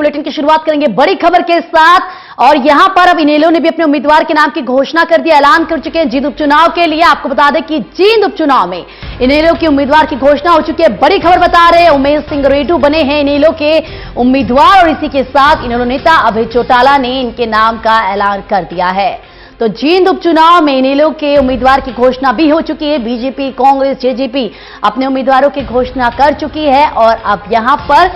Bulletin की शुरुआत करेंगे बड़ी खबर के साथ। और यहां पर अब इनेलो ने भी अपने उम्मीदवार के नाम की घोषणा कर दिया, ऐलान कर चुके हैं जींद उपचुनाव के लिए। आपको बता दें कि जींद उपचुनाव में इनेलो के उम्मीदवार की घोषणा हो चुकी है। बड़ी खबर बता रहे हैं, उमेश सिंह रेडू बने हैं इनेलो के उम्मीदवार और इसी के साथ इनेलो नेता अभय चौटाला ने इनके नाम का ऐलान कर दिया है। तो जींद उपचुनाव में इनेलो के उम्मीदवार की घोषणा भी हो चुकी है। बीजेपी, कांग्रेस, जेजेपी अपने उम्मीदवारों की घोषणा कर चुकी है और अब यहां पर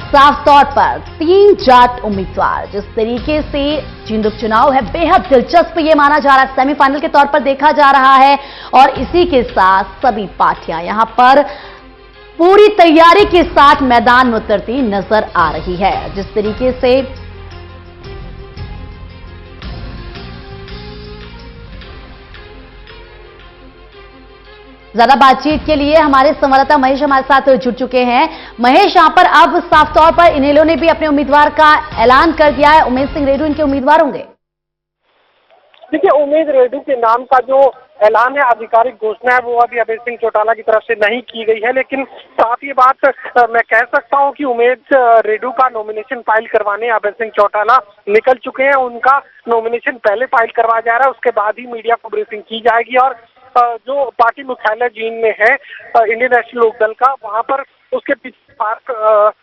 साफ तौर पर 3 जाट उम्मीदवार। जिस तरीके से जींद उपचुनाव है बेहद दिलचस्प ये माना जा रहा है, सेमीफाइनल के तौर पर देखा जा रहा है और इसी के साथ सभी पार्टियां यहां पर पूरी तैयारी के साथ मैदान में उतरती नजर आ रही है। जिस तरीके से ज्यादा बातचीत के लिए हमारे संवाददाता महेश हमारे साथ जुड़ चुके हैं। महेश, यहां पर अब साफ तौर पर इनेलो ने भी अपने उम्मीदवार का ऐलान कर दिया है। उमेश सिंह रेडू इनके उम्मीदवार होंगे। देखिए, उमेश रेडू के नाम का जो ऐलान है, आधिकारिक घोषणा है, वो अभी अभय सिंह चौटाला की तरफ से नहीं की गई है। लेकिन साथ ये बात मैं कह सकता हूं कि उमेश रेडू का नॉमिनेशन फाइल करवाने अभय सिंह चौटाला निकल चुके हैं। उनका नॉमिनेशन पहले फाइल करवाया जा रहा है, उसके बाद ही मीडिया को ब्रीफिंग की जाएगी। और जो पार्टी मुख्यालय जींद में है इंडियन नेशनल लोकदल का, वहां पर उसके पीछे पार्क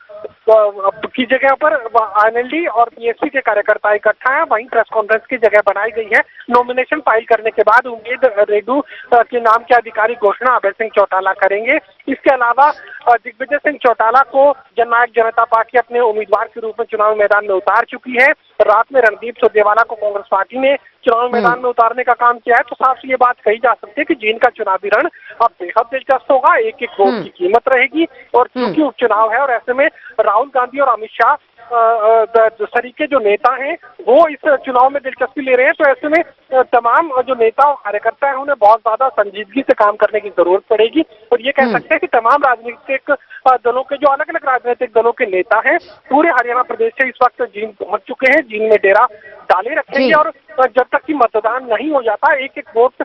की जगह पर आईएनएलडी और बीएसपी के कार्यकर्ता इकट्ठा हैं। वहीं प्रेस कॉन्फ्रेंस की जगह बनाई गई है। नॉमिनेशन फाइल करने के बाद उमेश रेडू के नाम की आधिकारिक घोषणा अभय सिंह चौटाला करेंगे। इसके अलावा दिग्विजय सिंह चौटाला को जननायक जनता पार्टी अपने उम्मीदवार के रूप में चुनाव मैदान में उतार चुकी है। रात में रणदीप सुरजेवाला को कांग्रेस पार्टी ने चुनाव मैदान में उतारने का काम किया है। तो साफ ये बात कही जा सकती है कि जींद का चुनावी रण अब बेहद दिलचस्प होगा। एक एक वोट की कीमत रहेगी और क्योंकि उपचुनाव है और ऐसे में राहुल गांधी और अमित शाह सरीके जो नेता हैं वो इस चुनाव में दिलचस्पी ले रहे हैं। तो ऐसे में तमाम जो नेता और कार्यकर्ता हैं उन्हें बहुत ज्यादा संजीदगी से काम करने की जरूरत पड़ेगी। और ये कह सकते हैं कि तमाम राजनीतिक दलों के जो अलग अलग राजनीतिक दलों के नेता हैं पूरे हरियाणा प्रदेश से इस वक्त जींद पहुंच चुके हैं। जींद में डेरा डाले रखेंगे और जब तक कि मतदान नहीं हो जाता एक एक वोट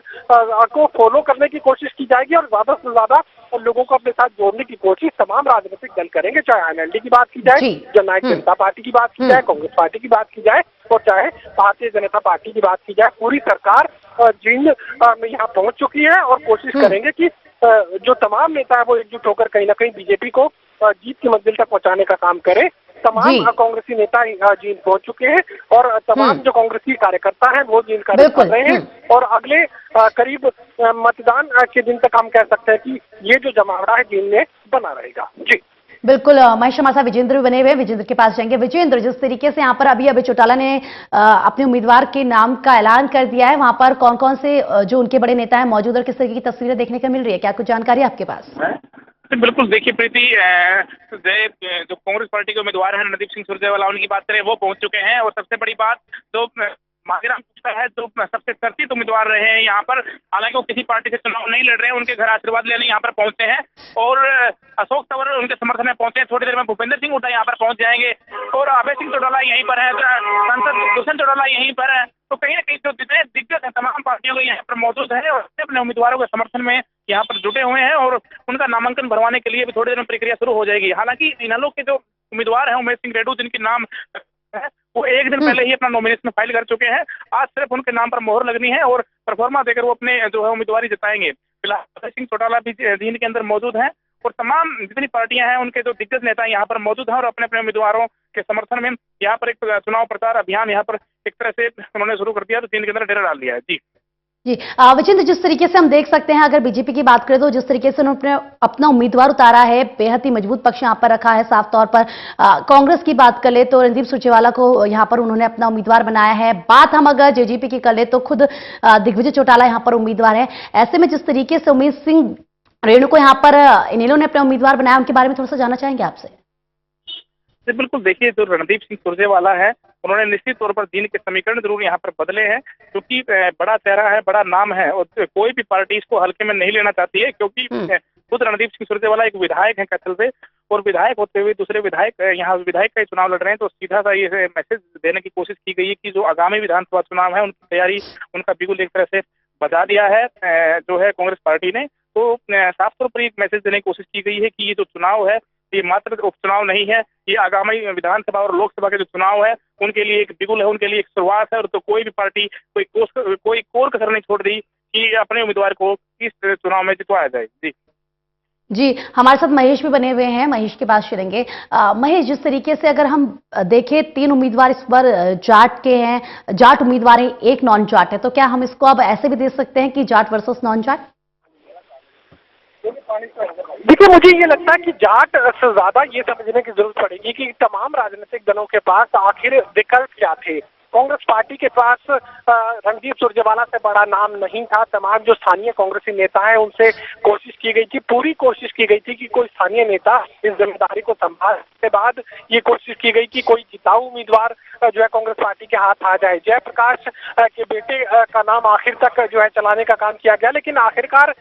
को फॉलो करने की कोशिश की जाएगी और ज्यादा से ज्यादा लोगों को अपने साथ जोड़ने की कोशिश तमाम राजनीतिक दल करेंगे। चाहे आईएनएलडी की बात की जाए, जननायक जनता पार्टी की बात की जाए, कांग्रेस पार्टी की बात की जाए और चाहे भारतीय जनता पार्टी की बात की जाए, पूरी सरकार जींद में यहाँ पहुंच चुकी है और कोशिश करेंगे कि जो तमाम नेता है वो एकजुट होकर कहीं ना कहीं बीजेपी को जीत की मंजिल तक पहुंचाने का काम करे। तमाम कांग्रेसी नेता जींद पहुंच चुके हैं और तमाम जो कांग्रेसी कार्यकर्ता हैं वो जींद कार्य कर रहे हैं। और अगले करीब मतदान के दिन तक हम कह सकते हैं कि ये जो जमावड़ा है जींद में बना रहेगा। जी बिल्कुल, महेश हमारे साथ विजेंद्र भी बने हुए, विजेंद्र के पास जाएंगे। विजेंद्र, जिस तरीके से यहाँ पर अभी अभय चौटाला ने अपने उम्मीदवार के नाम का ऐलान कर दिया है, वहां पर कौन कौन से जो उनके बड़े नेता हैं मौजूद और किस तरीके की तस्वीरें देखने को मिल रही है, क्या कुछ जानकारी है आपके पास? बिल्कुल, देखिए प्रीति, जो कांग्रेस पार्टी के उम्मीदवार हैं रणदीप सिंह सुरजेवाला, उनकी बात करें वो पहुंच चुके हैं। और सबसे बड़ी बात जो मांगेराम पुष्कर है जो सबसे चर्चित उम्मीदवार रहे हैं यहाँ पर, हालांकि वो किसी पार्टी से चुनाव नहीं लड़ रहे हैं, उनके घर आशीर्वाद लेने यहाँ पर पहुंचे हैं। और अशोक तंवर उनके समर्थन में पहुंचे हैं। थोड़ी देर में भूपेंद्र सिंह हुड्डा यहाँ पर पहुंच जाएंगे और अभय सिंह चौटाला यहीं पर है, सांसद दुष्यंत चौटाला यहीं पर है। तो कहीं ना कहीं जो जितने दिग्गज है तमाम पार्टियों के यहाँ पर मौजूद है और अपने उम्मीदवारों के समर्थन में यहाँ पर जुटे हुए हैं और उनका नामांकन भरवाने के लिए भी थोड़ी देर में प्रक्रिया शुरू हो जाएगी। हालांकि इनेलो के जो उम्मीदवार हैं उमेश सिंह रेडू, जिनके नाम है वो एक दिन पहले ही अपना नॉमिनेशन फाइल कर चुके हैं। आज सिर्फ उनके नाम पर मोहर लगनी है और परफॉर्मा देकर वो अपने जो है उम्मीदवारी जताएंगे। फिलहाल अभय सिंह चौटाला भी जींद के अंदर मौजूद हैं और तमाम जितनी पार्टियां हैं उनके जो दिग्गज नेता यहाँ पर मौजूद हैं और अपने अपने उम्मीदवारों के समर्थन में यहाँ पर एक चुनाव प्रचार अभियान यहाँ पर एक तरह से उन्होंने शुरू कर दिया, तो जींद के अंदर डेरा डाल दिया है। जी विजेंद्र, जिस तरीके से हम देख सकते हैं अगर बीजेपी की बात करें तो जिस तरीके से उन्होंने अपना उम्मीदवार उतारा है, बेहद ही मजबूत पक्ष यहां पर रखा है। साफ तौर पर कांग्रेस की बात कर ले तो रणदीप सुरजेवाला को यहां पर उन्होंने अपना उम्मीदवार बनाया है। बात हम अगर जेजेपी की कर ले तो खुद दिग्विजय चौटाला यहां पर उम्मीदवार है। ऐसे में जिस तरीके से उमेश सिंह रेणु को यहां पर इनेलो ने अपना उम्मीदवार बनाया, उनके बारे में थोड़ा सा जानना चाहेंगे आपसे? बिल्कुल, देखिए जो रणदीप सिंह सुरजेवाला है उन्होंने निश्चित तौर पर जींद के समीकरण जरूर यहाँ पर बदले हैं, क्योंकि बड़ा चेहरा है, बड़ा नाम है और कोई भी पार्टी इसको हल्के में नहीं लेना चाहती है। क्योंकि खुद रणदीप सिंह सुरजेवाला एक विधायक है कैथल से और विधायक होते हुए दूसरे विधायक यहाँ विधायक का चुनाव लड़ रहे हैं। तो सीधा सा ये मैसेज देने की कोशिश की गई है कि जो आगामी विधानसभा चुनाव है उनकी तैयारी, उनका बिगुल एक तरह से बजा दिया है जो है कांग्रेस पार्टी ने। तो साफ तौर पर एक मैसेज देने की कोशिश की गई है कि ये जो चुनाव है ये मात्र उपचुनाव नहीं है, ये आगामी विधानसभा और लोकसभा के जो चुनाव है उनके लिए एक बिगुल है, उनके लिए एक शुरुआत है। और तो कोई भी पार्टी कोई कोर कसर नहीं छोड़ दी कि अपने उम्मीदवार को इस चुनाव में जितवाया जाए। जी जी, हमारे साथ महेश भी बने हुए हैं, महेश के पास चलेंगे। महेश, जिस तरीके से अगर हम देखें 3 उम्मीदवार इस बार जाट के हैं, जाट उम्मीदवार हैं, एक नॉन जाट है, तो क्या हम इसको अब ऐसे भी देख सकते हैं कि जाट वर्सेस नॉन जाट? देखिए, मुझे ये लगता है कि जाट से ज्यादा ये समझने की जरूरत पड़ेगी कि तमाम राजनीतिक दलों के पास आखिर विकल्प क्या थे। कांग्रेस पार्टी के पास रणदीप सुरजेवाला से बड़ा नाम नहीं था। तमाम जो स्थानीय कांग्रेसी नेता हैं उनसे कोशिश की गई थी, पूरी कोशिश की गई थी कि कोई स्थानीय नेता इस जिम्मेदारी को संभालने के बाद ये कोशिश की गई कि कोई जिताऊ उम्मीदवार जो है कांग्रेस पार्टी के हाथ आ जाए। जयप्रकाश के बेटे का नाम आखिर तक जो है चलाने का काम किया गया, लेकिन आखिरकार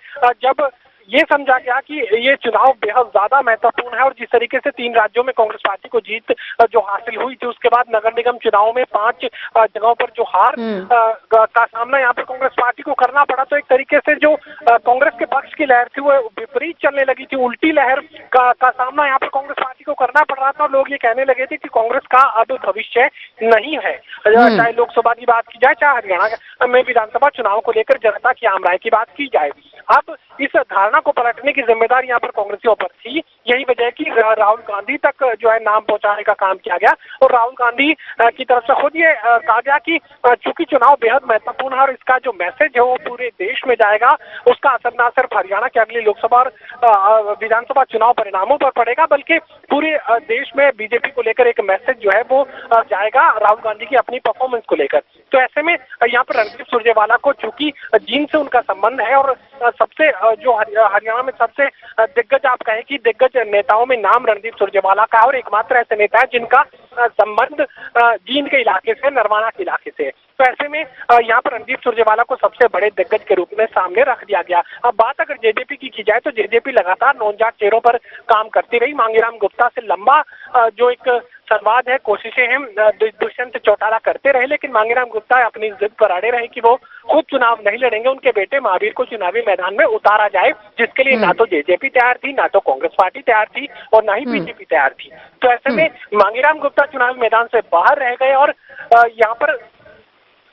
जब ये समझा गया कि ये चुनाव बेहद ज्यादा महत्वपूर्ण है और जिस तरीके से 3 राज्यों में कांग्रेस पार्टी को जीत जो हासिल हुई थी, उसके बाद नगर निगम चुनाव में 5 जगहों पर जो हार का सामना यहाँ पर कांग्रेस पार्टी को करना पड़ा, तो एक तरीके से जो कांग्रेस के पक्ष की लहर थी वो विपरीत चलने लगी थी। उल्टी लहर का सामना यहाँ पर कांग्रेस पार्टी को करना पड़ रहा था और लोग ये कहने लगे थे कि कांग्रेस का अब भविष्य नहीं है। चाहे लोकसभा की बात की जाए, चाहे हरियाणा में विधानसभा चुनाव को लेकर जनता की आम राय की बात की जाए। अब इस धारणा को पलटने की जिम्मेदारी यहाँ पर कांग्रेसियों पर थी। यही वजह है कि राहुल गांधी तक जो है नाम पहुंचाने का काम किया गया और राहुल गांधी की तरफ से खुद ये कहा गया कि चूंकि चुनाव बेहद महत्वपूर्ण है और इसका जो मैसेज है वो पूरे देश में जाएगा, उसका असर न सिर्फ हरियाणा के अगली लोकसभा और विधानसभा चुनाव परिणामों पर पड़ेगा, बल्कि पूरे देश में बीजेपी को लेकर एक मैसेज जो है वो जाएगा राहुल गांधी की अपनी परफॉर्मेंस को लेकर। तो ऐसे में यहाँ पर रणदीप सुरजेवाला को चूंकि जीन से उनका संबंध है और सबसे जो हरियाणा में सबसे दिग्गज आप कहें कि दिग्गज नेताओं में नाम रणदीप सुरजेवाला का है और एकमात्र ऐसे नेता है जिनका संबंध जींद के इलाके से, नरवाना के इलाके से। तो ऐसे में यहाँ पर रणदीप सुरजेवाला को सबसे बड़े दिग्गज के रूप में सामने रख दिया गया। अब बात अगर जेजेपी की जाए तो जेजेपी लगातार नॉन जाट चेहरों पर काम करती रही। मांगेराम गुप्ता से लंबा जो एक संवाद है, कोशिशें हैं दुष्यंत चौटाला करते रहे, लेकिन मांगेराम गुप्ता अपनी जिद पर अड़े रहे कि वो खुद चुनाव नहीं लड़ेंगे, उनके बेटे महावीर को चुनावी मैदान में उतारा जाए, जिसके लिए ना तो जेजेपी तैयार थी, ना तो कांग्रेस पार्टी तैयार थी और ना ही बीजेपी तैयार थी। तो ऐसे में मांगेराम गुप्ता चुनावी मैदान से बाहर रह गए और यहाँ पर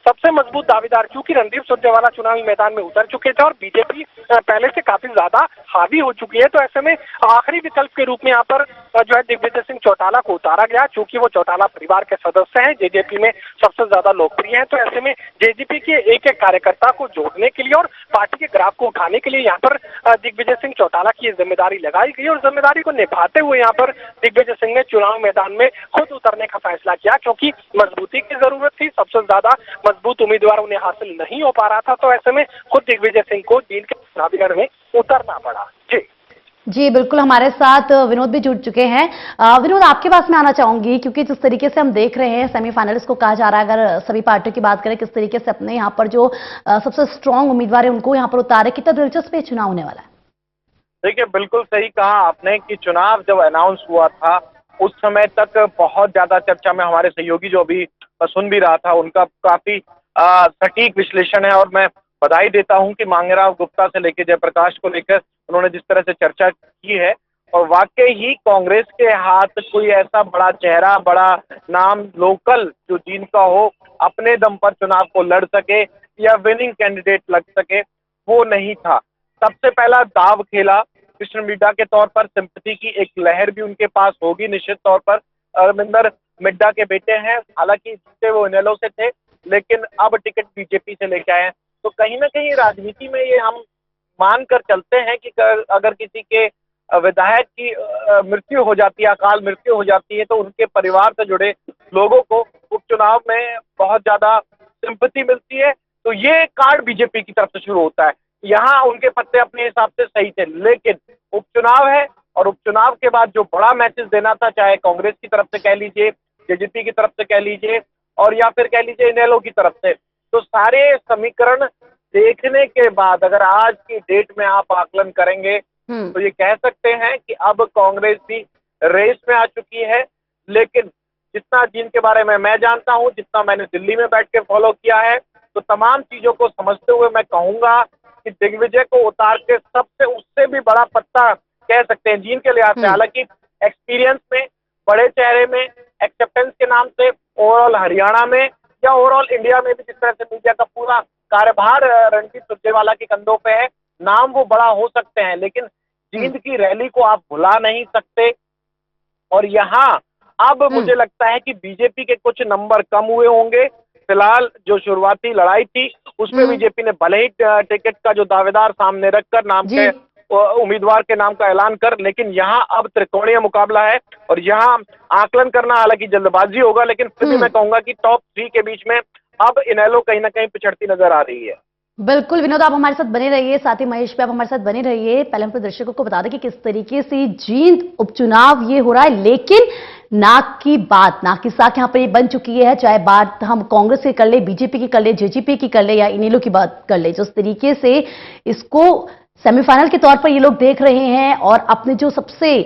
सबसे मजबूत दावेदार चूंकि रणदीप सुरजेवाला चुनावी मैदान में उतर चुके थे और बीजेपी पहले से काफी ज्यादा हावी हो चुकी है, तो ऐसे में आखिरी विकल्प के रूप में यहाँ पर जो है दिग्विजय सिंह चौटाला को उतारा गया। चूंकि वो चौटाला परिवार के सदस्य हैं, जेजेपी में सबसे ज्यादा लोकप्रिय हैं, तो ऐसे में जेजेपी के एक एक कार्यकर्ता को जोड़ने के लिए और पार्टी के ग्राफ को उठाने के लिए यहाँ पर दिग्विजय सिंह चौटाला की जिम्मेदारी लगाई गई और जिम्मेदारी को निभाते हुए यहाँ पर दिग्विजय सिंह ने चुनाव मैदान में खुद उतरने का फैसला किया, क्योंकि मजबूती की जरूरत थी। सबसे ज्यादा मजबूत उम्मीदवार उन्हें हासिल नहीं हो पा रहा था, तो ऐसे में खुद दिग्विजय सिंह को जींद के चुनावी रण में उतरना पड़ा। जी बिल्कुल, हमारे साथ विनोद भी जुड़ चुके हैं। विनोद, आपके पास मैं आना चाहूंगी क्योंकि जिस तरीके से हम देख रहे हैं सेमीफाइनलिस्ट को कहा जा रहा है, अगर सभी पार्टियों की बात करें किस तरीके से अपने यहाँ पर जो सबसे स्ट्रांग उम्मीदवार है उनको यहाँ पर उतारे, कितना दिलचस्प चुनाव होने वाला है? देखिए, बिल्कुल सही कहा आपने कि चुनाव जब अनाउंस हुआ था उस समय तक बहुत ज्यादा चर्चा में हमारे सहयोगी जो अभी सुन भी रहा था उनका काफी सटीक विश्लेषण है और मैं बधाई देता हूं कि मांगेराम गुप्ता से लेकर जयप्रकाश को लेकर उन्होंने जिस तरह से चर्चा की है और वाकई ही कांग्रेस के हाथ कोई ऐसा बड़ा चेहरा, बड़ा नाम लोकल जो जिनका हो अपने दम पर चुनाव को लड़ सके या विनिंग कैंडिडेट लग सके, वो नहीं था। सबसे पहला दाव खेला कृष्ण मिड्डा के तौर पर, सिंपैथी की एक लहर भी उनके पास होगी निश्चित तौर पर। अरविंदर मिड्डा के बेटे हैं, हालांकि जीते वो इनेलो से थे लेकिन अब टिकट बीजेपी से लेके आए हैं, तो कहीं ना कहीं राजनीति में ये हम मान कर चलते हैं कि अगर किसी के विधायक की मृत्यु हो जाती है, अकाल मृत्यु हो जाती है, तो उनके परिवार से जुड़े लोगों को उपचुनाव में बहुत ज्यादा सिंपैथी मिलती है। तो ये कार्ड बीजेपी की तरफ से शुरू होता है। यहाँ उनके पत्ते अपने हिसाब से सही थे, लेकिन उपचुनाव है और उपचुनाव के बाद जो बड़ा मैसेज देना था, चाहे कांग्रेस की तरफ से कह लीजिए, जेजेपी की तरफ से कह लीजिए और या फिर कह लीजिए इनेलो की तरफ से, तो सारे समीकरण देखने के बाद अगर आज की डेट में आप आकलन करेंगे तो ये कह सकते हैं कि अब कांग्रेस भी रेस में आ चुकी है। लेकिन जितना जिनके बारे में मैं जानता हूं, जितना मैंने दिल्ली में बैठ के फॉलो किया है, तो तमाम चीजों को समझते हुए मैं कहूंगा कि दिग्विजय को उतार के सबसे उससे भी बड़ा पत्ता कह सकते हैं जीन के लिहाज से। हालांकि एक्सपीरियंस में, बड़े चेहरे में, एक्सेप्टेंस के नाम से ओवरऑल हरियाणा में या ओवरऑल इंडिया में भी जिस तरह से मीडिया का पूरा कार्यभार रणजीत सुरजेवाला के कंधों पे है, नाम वो बड़ा हो सकते हैं लेकिन जींद की रैली को आप भुला नहीं सकते। और यहाँ अब मुझे लगता है कि बीजेपी के कुछ नंबर कम हुए होंगे। फिलहाल जो शुरुआती लड़ाई थी उसमें बीजेपी ने भले ही टिकट का जो दावेदार सामने रखकर नाम के उम्मीदवार के नाम का ऐलान कर, लेकिन यहाँ अब त्रिकोणीय मुकाबला है और यहाँ आकलन करना हालांकि जल्दबाजी होगा, लेकिन फिर भी मैं कहूंगा कि टॉप 3 के बीच में अब इनेलो कहीं ना कहीं पिछड़ती नजर आ रही है। बिल्कुल विनोद, आप हमारे साथ बने रहिए, साथ ही महेश भी आप हमारे साथ बने रहिए। पहले हम तो दर्शकों को बता दें कि किस तरीके से जींद उपचुनाव ये हो रहा है, लेकिन नाक की बात, नाक की साख यहाँ पर ये बन चुकी है। चाहे बात हम कांग्रेस की कर ले, बीजेपी की कर ले, जेजेपी की कर ले या इनेलो की बात कर ले, जिस तरीके से इसको सेमीफाइनल के तौर पर ये लोग देख रहे हैं और अपने जो सबसे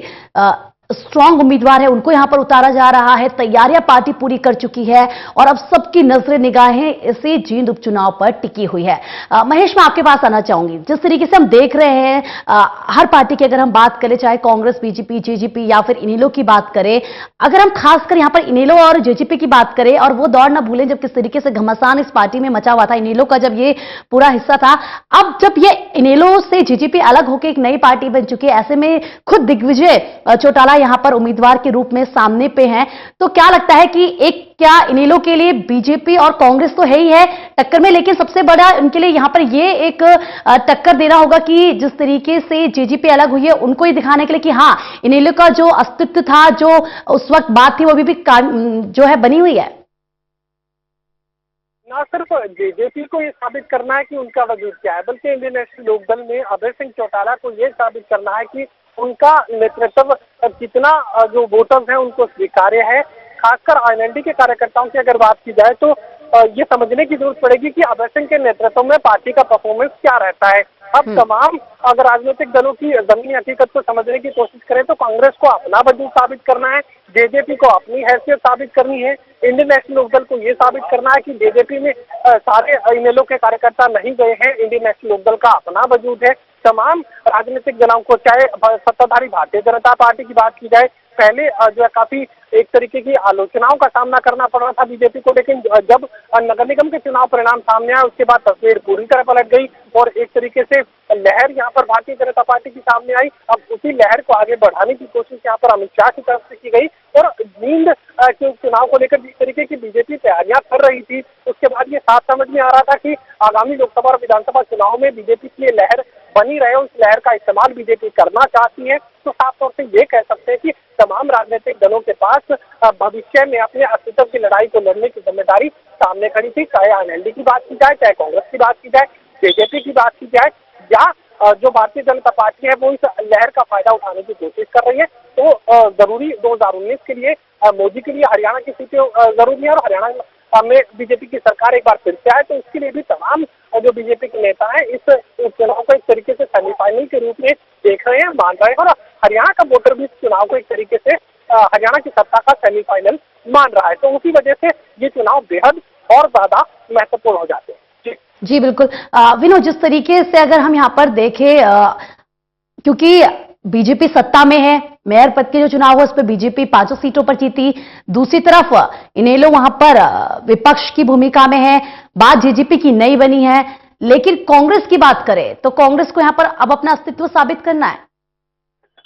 स्ट्रांग उम्मीदवार है उनको यहां पर उतारा जा रहा है। तैयारियां पार्टी पूरी कर चुकी है और अब सबकी नजरें निगाहें इसी जींद उपचुनाव पर टिकी हुई है। महेश, मैं आपके पास आना चाहूंगी। जिस तरीके से हम देख रहे हैं हर पार्टी की अगर हम बात करें, चाहे कांग्रेस, बीजेपी, जेजेपी या फिर इनेलो की बात करें, अगर हम खासकर यहां पर इनेलो और जेजेपी की बात करें और वो दौर ना भूलें जब किस तरीके से घमासान इस पार्टी में मचा हुआ था, इनेलो का जब ये पूरा हिस्सा था। अब जब ये इनेलो से जेजेपी अलग होकर एक नई पार्टी बन चुकी है, ऐसे में खुद दिग्विजय चौटाला यहां पर उम्मीदवार के रूप में सामने पे हैं, तो क्या लगता है कि एक क्या इनेलो के लिए बीजेपी और कांग्रेस तो है ही है टक्कर में, लेकिन सबसे बड़ा उनके लिए यहां पर ये एक टक्कर देना होगा कि जिस तरीके से जेजेपी अलग हुई है उनको ये दिखाने के लिए कि हां इनेलो का जो अस्तित्व था, जो उस वक्त बात थी, वो भी जो है बनी हुई है। ना सिर्फ जेजेपी को ये साबित करना है कि उनका वजूद क्या है, बल्कि इंडियन नेशनल लोकदल में अभय सिंह चौटाला को ये साबित करना है कि उनका नेतृत्व कितना जो वोटर्स हैं उनको स्वीकार्य है। खासकर आईएनएलडी के कार्यकर्ताओं की अगर बात की जाए तो ये समझने की जरूरत पड़ेगी कि अभय सिंह के नेतृत्व में पार्टी का परफॉर्मेंस क्या रहता है। अब तमाम अगर राजनीतिक दलों की जमीनी हकीकत को समझने की कोशिश करें तो कांग्रेस को अपना वजूद साबित करना है, जेजेपी को अपनी हैसियत साबित करनी है, इंडियन नेशनल लोकदल को ये साबित करना है कि जेजेपी में सारे इनेलो के कार्यकर्ता नहीं गए हैं, इंडियन नेशनल लोकदल का अपना वजूद है। तमाम राजनीतिक दलों को, चाहे सत्ताधारी भारतीय जनता पार्टी की बात की जाए, पहले जो है काफी एक तरीके की आलोचनाओं का सामना करना पड़ रहा था बीजेपी को, लेकिन जब नगर निगम के चुनाव परिणाम सामने आए उसके बाद तस्वीर पूरी तरह पलट गई और एक तरीके से लहर यहाँ पर भारतीय जनता पार्टी की सामने आई। अब उसी लहर को आगे बढ़ाने की कोशिश यहाँ पर अमित शाह की तरफ से की गई और जींद के चुनाव को लेकर जिस तरीके की बीजेपी तैयारियां कर रही थी उसके बाद ये साफ समझ में आ रहा था कि आगामी लोकसभा और विधानसभा चुनाव में बीजेपी की ये लहर बनी रहे, उस लहर का इस्तेमाल बीजेपी करना चाहती है। तो साफ तौर से ये कह सकते हैं कि तमाम राजनीतिक दलों के पास भविष्य में अपने अस्तित्व की लड़ाई को लड़ने की जिम्मेदारी सामने खड़ी थी, चाहे आईएनएलडी की बात की जाए, चाहे कांग्रेस की बात की जाए, जेजेपी की बात की जाए या जो भारतीय जनता पार्टी है वो इस लहर का फायदा उठाने की कोशिश कर रही है। तो जरूरी 2019 के लिए मोदी के लिए हरियाणा की सीटें जरूरी है और हरियाणा में बीजेपी की सरकार एक बार फिर से आए, तो इसके लिए भी तमाम जो बीजेपी के नेता हैं इस चुनाव को एक तरीके से सेमीफाइनल के रूप में देख रहे हैं, मान रहे हैं और हरियाणा का वोटर भी इस चुनाव को एक तरीके से हरियाणा की सत्ता का सेमीफाइनल मान रहा है। तो उसी वजह से ये चुनाव बेहद और ज्यादा महत्वपूर्ण हो जाते हैं। जी बिल्कुल विनोद, जिस तरीके से अगर हम यहाँ पर देखें क्योंकि बीजेपी सत्ता में है, मेयर पद के जो चुनाव हुआ उस पर बीजेपी 5 सीटों पर जीती, दूसरी तरफ इनेलो वहां पर विपक्ष की भूमिका में है, बात जेजेपी की नई बनी है, लेकिन कांग्रेस की बात करें तो कांग्रेस को यहां पर अब अपना अस्तित्व साबित करना है।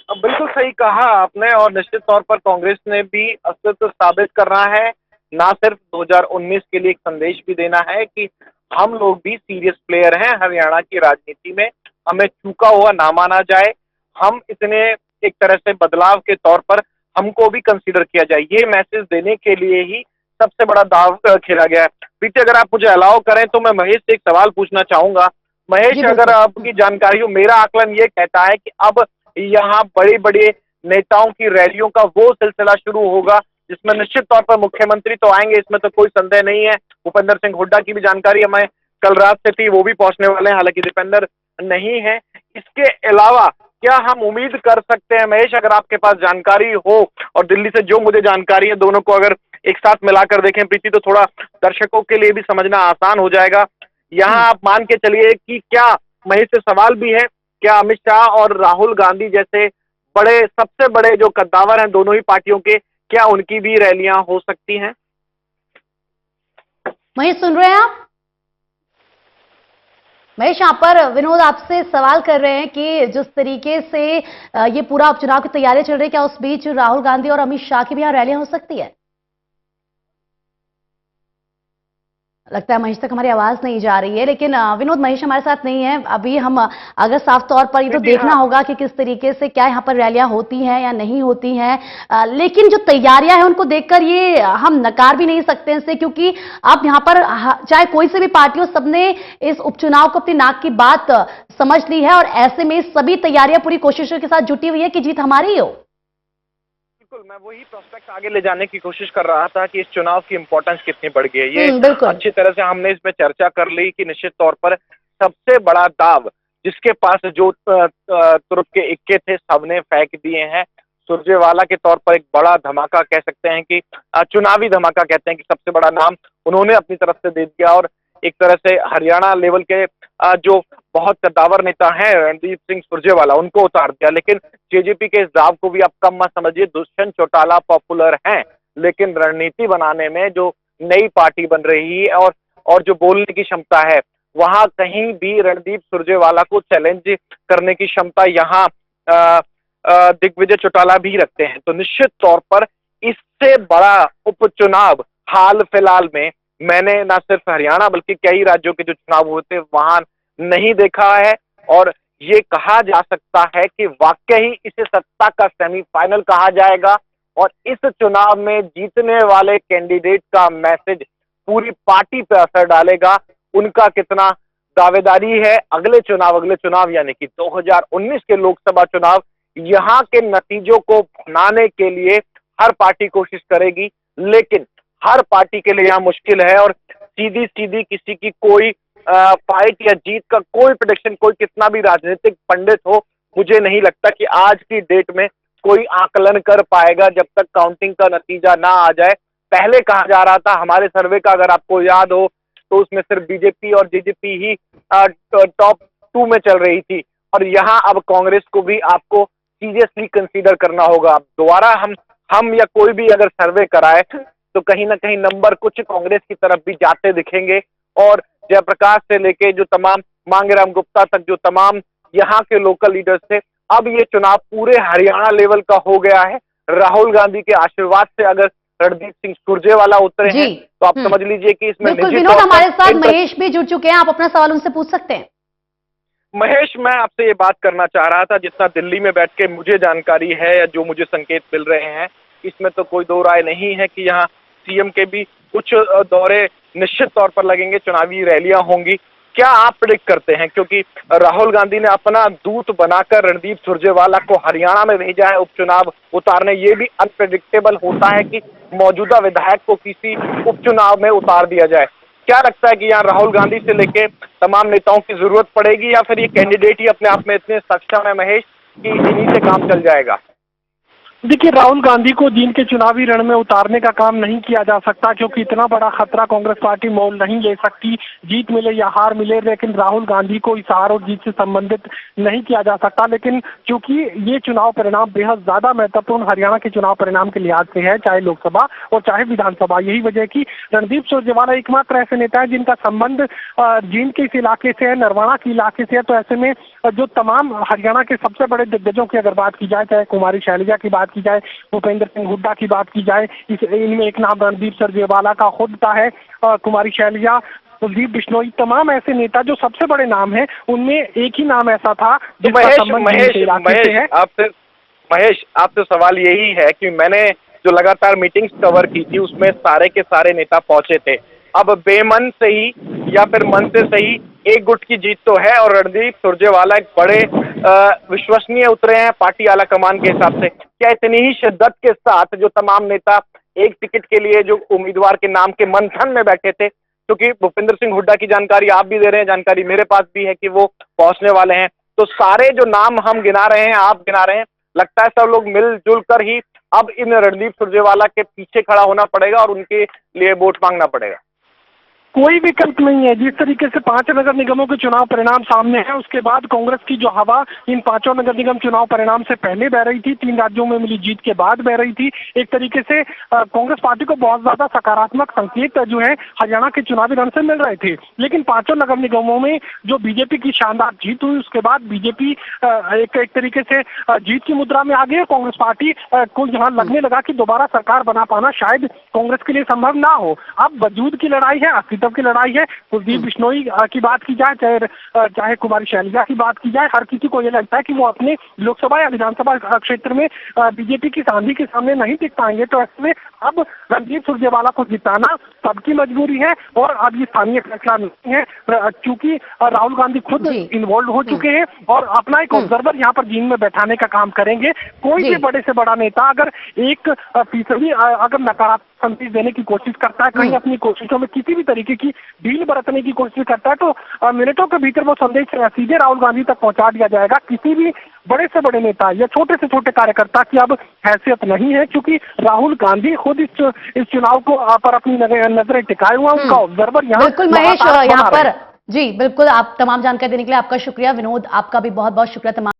बिल्कुल सही कहा आपने और निश्चित तौर पर कांग्रेस ने भी अस्तित्व साबित करना है, ना सिर्फ 2019 के लिए एक संदेश भी देना है कि हम लोग भी सीरियस प्लेयर हैं हरियाणा की राजनीति में, हमें चूका हुआ ना माना जाए, हम इतने एक तरह से बदलाव के तौर पर हमको भी कंसीडर किया जाए, ये मैसेज देने के लिए ही सबसे बड़ा दाव खेला गया है। प्रीति, अगर आप मुझे अलाउ करें तो मैं महेश से एक सवाल पूछना चाहूंगा। महेश, अगर आपकी जानकारी हो, मेरा आकलन ये कहता है कि अब यहाँ बड़े बड़े नेताओं की रैलियों का वो सिलसिला शुरू होगा जिसमें निश्चित तौर पर मुख्यमंत्री तो आएंगे, इसमें तो कोई संदेह नहीं है। भूपेंद्र सिंह हुड्डा की भी जानकारी हमें कल रात से थी, वो भी पहुंचने वाले हैं, हालांकि दीपेंद्र नहीं है। इसके अलावा क्या हम उम्मीद कर सकते हैं महेश, अगर आपके पास जानकारी हो और दिल्ली से जो मुझे जानकारी है, दोनों को अगर एक साथ मिलाकर देखें प्रीति तो थोड़ा दर्शकों के लिए भी समझना आसान हो जाएगा। यहाँ आप मान के चलिए कि क्या, महेश से सवाल भी है, क्या अमित शाह और राहुल गांधी जैसे बड़े, सबसे बड़े जो कद्दावर हैं दोनों ही पार्टियों के, क्या उनकी भी रैलियां हो सकती हैं? महेश सुन रहे हैं आप? महेश, यहाँ पर विनोद आपसे सवाल कर रहे हैं कि जिस तरीके से ये पूरा उपचुनाव की तैयारी चल रही है, क्या उस बीच राहुल गांधी और अमित शाह की भी यहाँ रैलियां हो सकती है? लगता है महेश तक हमारी आवाज नहीं जा रही है, लेकिन विनोद, महेश हमारे साथ नहीं है अभी। हम अगर साफ तौर पर ये तो देखना होगा कि किस तरीके से क्या यहाँ पर रैलियां होती हैं या नहीं होती हैं, लेकिन जो तैयारियां हैं उनको देखकर ये हम नकार भी नहीं सकते इनसे, क्योंकि अब यहाँ पर चाहे कोई से भी पार्टी हो, सबने इस उपचुनाव को अपनी नाक की बात समझ ली है और ऐसे में सभी तैयारियां पूरी कोशिशों के साथ जुटी हुई है कि जीत हमारी हो। बिल्कुल, मैं वही प्रोस्पेक्ट आगे ले जाने की कोशिश कर रहा था कि इस चुनाव की इंपॉर्टेंस कितनी बढ़ गई है। ये अच्छी तरह से हमने इसमें चर्चा कर ली कि निश्चित तौर पर सबसे बड़ा दाव जिसके पास जो तुरुप के इक्के थे सबने फेंक दिए हैं। सुरजेवाला के तौर पर एक बड़ा धमाका कह सकते हैं कि चुनावी धमाका कहते हैं कि सबसे बड़ा नाम उन्होंने अपनी तरफ से दे दिया और एक तरह से हरियाणा लेवल के जो बहुत कद्दावर नेता हैं रणदीप सिंह सुरजेवाला, उनको उतार दिया। लेकिन जेजेपी के इस दाव को भी आप कम मत समझिए। दुष्यंत चौटाला पॉपुलर हैं, लेकिन रणनीति बनाने में जो नई पार्टी बन रही है और जो बोलने की क्षमता है, वहां कहीं भी रणदीप सुरजेवाला को चैलेंज करने की क्षमता यहाँ दिग्विजय चौटाला भी रखते हैं। तो निश्चित तौर पर इससे बड़ा उपचुनाव हाल फिलहाल में मैंने न सिर्फ हरियाणा बल्कि कई राज्यों के जो चुनाव हुए थे वहां नहीं देखा है। और ये कहा जा सकता है कि वाकई इसे सत्ता का सेमीफाइनल कहा जाएगा और इस चुनाव में जीतने वाले कैंडिडेट का मैसेज पूरी पार्टी पर असर डालेगा। उनका कितना दावेदारी है अगले चुनाव यानी कि 2019 के लोकसभा चुनाव, यहाँ के नतीजों को भुनाने के लिए हर पार्टी कोशिश करेगी, लेकिन हर पार्टी के लिए यहाँ मुश्किल है और सीधी किसी की कोई फाइट या जीत का कोई प्रेडिक्शन, कोई कितना भी राजनीतिक पंडित हो, मुझे नहीं लगता कि आज की डेट में कोई आकलन कर पाएगा जब तक काउंटिंग का नतीजा ना आ जाए। पहले कहा जा रहा था, हमारे सर्वे का अगर आपको याद हो तो उसमें सिर्फ बीजेपी और जेजेपी ही टॉप 2 में चल रही थी और यहाँ अब कांग्रेस को भी आपको सीरियसली कंसीडर करना होगा। दोबारा हम या कोई भी अगर सर्वे कराए तो कहीं ना कहीं नंबर कुछ कांग्रेस की तरफ भी जाते दिखेंगे और जयप्रकाश से लेके जो तमाम मांगेराम गुप्ता तक जो तमाम यहाँ के लोकल लीडर्स थे, अब ये चुनाव पूरे हरियाणा लेवल का हो गया है। राहुल गांधी के आशीर्वाद से अगर रणदीप सिंह सुरजेवाला उतरे हैं तो आप समझ लीजिए कि इसमें विनोद, हमारे साथ महेश भी जुड़ चुके हैं, आप अपना सवाल उनसे पूछ सकते हैं। महेश, मैं आपसे ये बात करना चाह रहा था, जितना दिल्ली में बैठ के मुझे जानकारी है या जो मुझे संकेत मिल रहे हैं, इसमें तो कोई दो राय नहीं है कि यहाँ सीएम के भी कुछ दौरे निश्चित तौर पर लगेंगे, चुनावी रैलियां होंगी। क्या आप प्रेडिक्ट करते हैं, क्योंकि राहुल गांधी ने अपना दूत बनाकर रणदीप सुरजेवाला को हरियाणा में भेजा है उपचुनाव उतारने, ये भी अनप्रेडिक्टेबल होता है कि मौजूदा विधायक को किसी उपचुनाव में उतार दिया जाए। क्या लगता है कि यहाँ राहुल गांधी से लेके तमाम नेताओं की जरूरत पड़ेगी या फिर ये कैंडिडेट ही अपने आप में इतने सक्षम है महेश कि इन्हीं से काम चल जाएगा? देखिए, राहुल गांधी को जींद के चुनावी रण में उतारने का काम नहीं किया जा सकता, क्योंकि इतना बड़ा खतरा कांग्रेस पार्टी मोल नहीं ले सकती। जीत मिले या हार मिले, लेकिन राहुल गांधी को इस हार और जीत से संबंधित नहीं किया जा सकता। लेकिन चूंकि ये चुनाव परिणाम बेहद ज्यादा महत्वपूर्ण हरियाणा के चुनाव परिणाम के लिहाज से है, चाहे लोकसभा और चाहे विधानसभा, यही वजह की रणदीप सुरजेवाला एकमात्र ऐसे नेता है जिनका संबंध जींद के इस इलाके से है, नरवाना के इलाके से है। तो ऐसे में जो तमाम हरियाणा के सबसे बड़े दिग्गजों की अगर बात की जाए, चाहे कुमारी शैलजा की बात की जाए, भूपेंद्र सिंह हुड्डा की बात की जाए, इनमें एक नाम रणदीप सुरजेवाला का खुद का है, कुमारी शैलजा, कुलदीप बिश्नोई, तमाम ऐसे नेता जो सबसे बड़े नाम हैं, उनमें एक ही नाम ऐसा था जिसका संबंध महेश, आपसे सवाल यही है कि मैंने जो लगातार मीटिंग्स कवर की थी उसमें सारे के सारे नेता पहुंचे थे। अब बेमन से ही या फिर मन से सही एक गुट की जीत तो है और रणदीप सुरजेवाला एक बड़े विश्वसनीय उतरे हैं पार्टी आला कमान के हिसाब से। क्या इतनी ही शिद्दत के साथ जो तमाम नेता एक टिकट के लिए जो उम्मीदवार के नाम के मंथन में बैठे थे, क्योंकि भूपेंद्र सिंह हुड्डा की जानकारी आप भी दे रहे हैं, जानकारी मेरे पास भी है कि वो पहुंचने वाले हैं, तो सारे जो नाम हम गिना रहे हैं, आप गिना रहे हैं, लगता है सब लोग मिलजुल कर ही अब इन रणदीप सुरजेवाला के पीछे खड़ा होना पड़ेगा और उनके लिए वोट मांगना पड़ेगा। कोई विकल्प नहीं है। जिस तरीके से 5 नगर निगमों के चुनाव परिणाम सामने है, उसके बाद कांग्रेस की जो हवा इन 5 नगर निगम चुनाव परिणाम से पहले बह रही थी, 3 राज्यों में मिली जीत के बाद बह रही थी। एक तरीके से कांग्रेस पार्टी को बहुत ज्यादा सकारात्मक संकेत जो है हरियाणा के चुनावी रण से मिल रहे थे। लेकिन 5 नगर निगमों में जो बीजेपी की शानदार जीत हुई, उसके बाद बीजेपी एक तरीके से जीत की मुद्रा में आ गई। कांग्रेस पार्टी को यहाँ लगने लगा कि दोबारा सरकार बना पाना शायद कांग्रेस के लिए संभव ना हो। अब वजूद की लड़ाई है, अस्तित्व की लड़ाई है। कुलदीप बिश्नोई की बात की जाए, चाहे कुमारी शैलजा की बात की जाए, हर किसी को यह लगता है कि वो अपने लोकसभा या विधानसभा क्षेत्र में बीजेपी की सांधी के सामने नहीं टिक पाएंगे। तो ऐसे में अब रणदीप सुरजेवाला को जिताना सबकी मजबूरी है और अब ये स्थानीय फैसला नहीं है, क्योंकि राहुल गांधी खुद इन्वॉल्व हो चुके हैं और अपना एक ऑब्जर्वर यहाँ पर जीन में बैठाने का काम करेंगे। कोई भी बड़े से बड़ा नेता अगर 1% अगर नकारात्मक संदेश देने की कोशिश करता है, कहीं अपनी कोशिशों में किसी भी तरीके की ढील बरतने की कोशिश करता है, तो मिनटों के भीतर वो संदेश सीधे राहुल गांधी तक पहुंचा दिया जाएगा। किसी भी बड़े से बड़े नेता या छोटे से छोटे कार्यकर्ता की अब हैसियत नहीं है, क्योंकि राहुल गांधी खुद इस चुनाव को पर अपनी नजरें टिकाए हुआ, उनका ऑब्जर्वर यहाँ बिल्कुल महेश, यहाँ पर जी बिल्कुल, आप तमाम जानकारी देने के लिए आपका शुक्रिया। विनोद, आपका भी बहुत बहुत शुक्रिया। तमाम